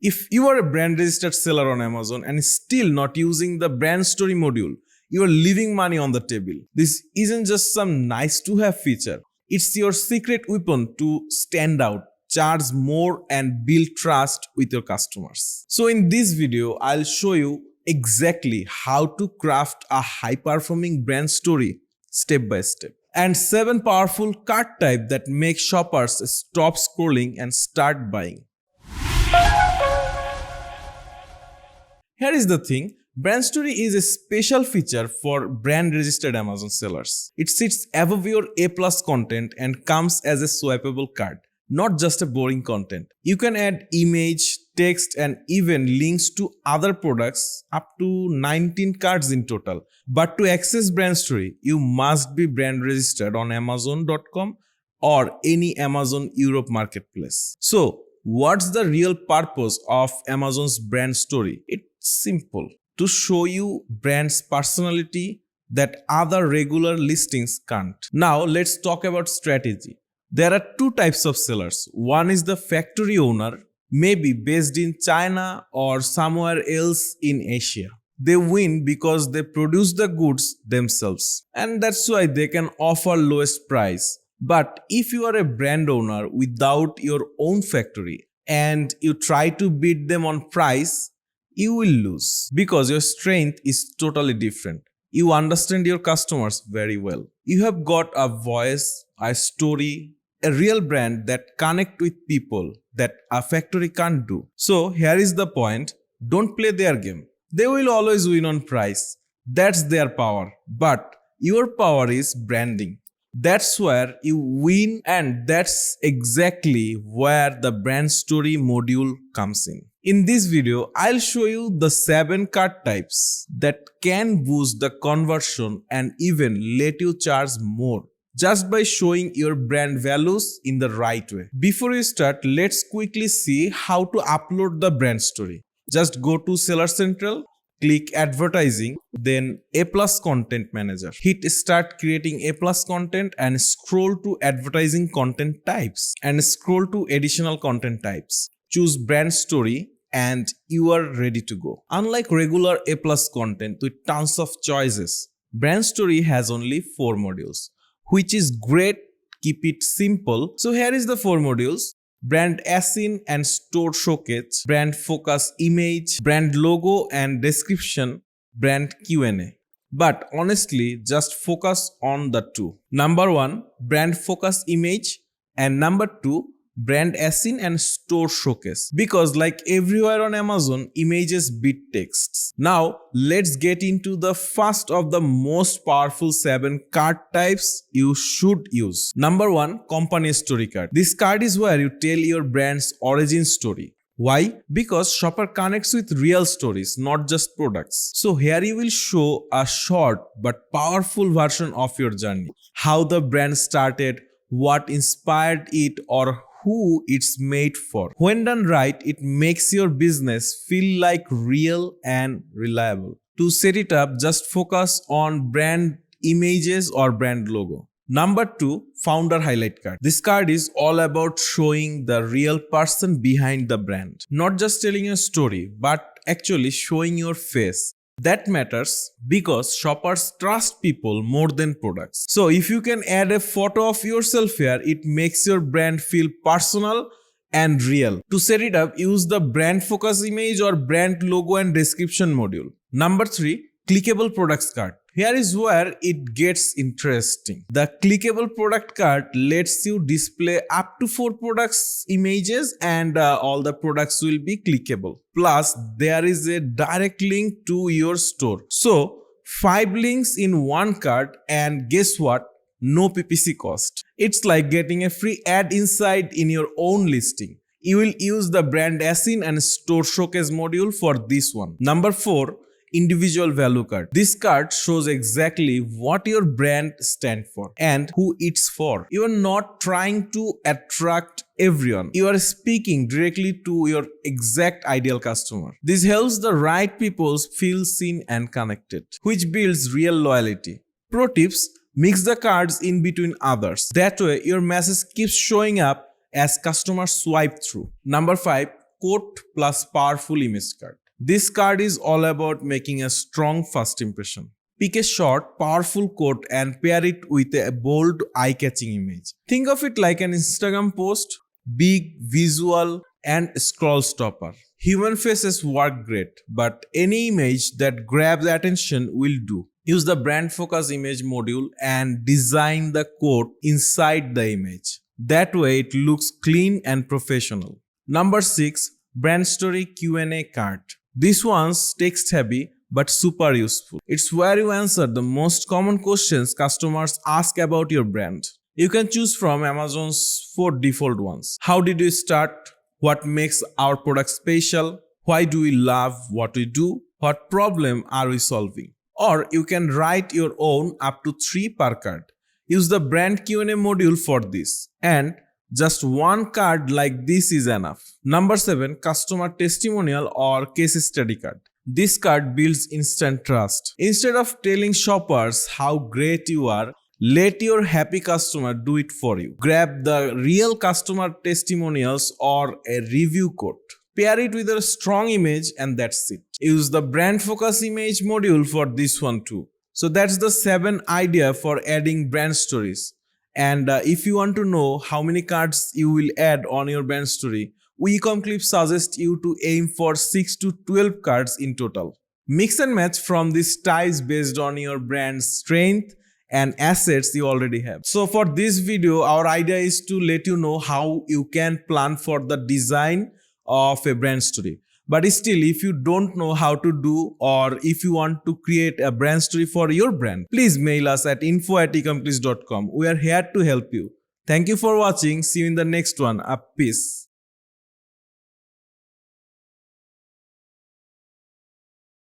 If you are a brand registered seller on Amazon and still not using the brand story module, you are leaving money on the table. This isn't just some nice to have feature. It's your secret weapon to stand out, charge more and build trust with your customers. So in this video, I'll show you exactly how to craft a high performing brand story step by step, and 7 powerful cart types that make shoppers stop scrolling and start buying. Here is the thing. Brand story is a special feature for brand registered Amazon sellers. It sits above your A+ content and comes as a swipeable card, not just a boring content. You can add image, text and even links to other products, up to 19 cards in total. But to access brand story, you must be brand registered on Amazon.com or any Amazon Europe marketplace. So, what's the real purpose of Amazon's brand story? It's simple. To show you brand's personality that other regular listings can't. Now let's talk about strategy. There are 2 types of sellers. One is the factory owner, maybe based in China or somewhere else in Asia. They win because they produce the goods themselves, and that's why they can offer lowest price. But if you are a brand owner without your own factory and you try to beat them on price, you will lose because your strength is totally different. You understand your customers very well. You have got a voice, a story, a real brand that connect with people that a factory can't do. So here is the point. Don't play their game. They will always win on price. That's their power. But your power is branding. That's where you win, and that's exactly where the brand story module comes in. In this video, I'll show you the 7 cart types that can boost the conversion and even let you charge more just by showing your brand values in the right way. Before we start, let's quickly see how to upload the brand story. Just go to Seller Central, click Advertising, then A+ Content Manager. Hit Start Creating A+ Content and scroll to Advertising Content Types and scroll to Additional Content Types. Choose Brand Story and you are ready to go. Unlike regular A+ content with tons of choices, Brand Story has only 4 modules, which is great. Keep it simple. So here is the 4 modules. Brand Assin and Store Showcase, Brand Focus Image, Brand Logo and Description, Brand Q&A. But honestly, just focus on the 2. Number 1, Brand Focus Image, and number 2, Brand Assin and Store Showcase. Because like everywhere on Amazon, images beat texts. Now let's get into the first of the most powerful 7 card types you should use. Number 1, Company Story Card. This card is where you tell your brand's origin story. Why? Because shopper connects with real stories, not just products. So here you will show a short but powerful version of your journey. How the brand started, what inspired it, or who it's made for. When done right, it makes your business feel like real and reliable. To set it up, just focus on brand images or brand logo. Number 2, Founder Highlight Card. This card is all about showing the real person behind the brand. Not just telling a story, but actually showing your face. That matters because shoppers trust people more than products. So if you can add a photo of yourself here, it makes your brand feel personal and real. To set it up, use the brand focus image or brand logo and description module. Number 3, Clickable Products Card. Here is where it gets interesting. The clickable product card lets you display up to 4 products images and all the products will be clickable. Plus, there is a direct link to your store. So, 5 links in one card, and guess what? No PPC cost. It's like getting a free ad inside in your own listing. You will use the Brand Assin and Store Showcase module for this one. Number 4, Individual Value Card. This card shows exactly what your brand stands for and who it's for. You are not trying to attract everyone. You are speaking directly to your exact ideal customer. This helps the right people feel seen and connected, which builds real loyalty. Pro tips: mix the cards in between others. That way, your message keeps showing up as customers swipe through. Number 5, quote plus powerful image card. This card is all about making a strong first impression. Pick a short, powerful quote and pair it with a bold, eye-catching image. Think of it like an Instagram post, big, visual, and scroll stopper. Human faces work great, but any image that grabs attention will do. Use the brand focus image module and design the quote inside the image. That way it looks clean and professional. Number 6. Brand Story Q&A card. This one's text heavy but super useful. It's where you answer the most common questions customers ask about your brand. You can choose from Amazon's 4 default ones. How did you start? What makes our product special? Why do we love what we do? What problem are we solving? Or you can write your own up to 3 per card. Use the brand Q&A module for this. And just one card like this is enough. Number 7. Customer testimonial or case study card. This card builds instant trust. Instead of telling shoppers how great you are, let your happy customer do it for you. Grab the real customer testimonials or a review quote. Pair it with a strong image and that's it. Use the brand focus image module for this one too. So that's the 7 idea for adding brand stories. And if you want to know how many cards you will add on your brand story, we Ecomclips suggest you to aim for 6 to 12 cards in total. Mix and match from these styles based on your brand's strength and assets you already have. So for this video, our idea is to let you know how you can plan for the design of a brand story. But still, if you don't know how to do or if you want to create a brand story for your brand, please mail us at info@ecomclips.com. We are here to help you. Thank you for watching. See you in the next one. Peace.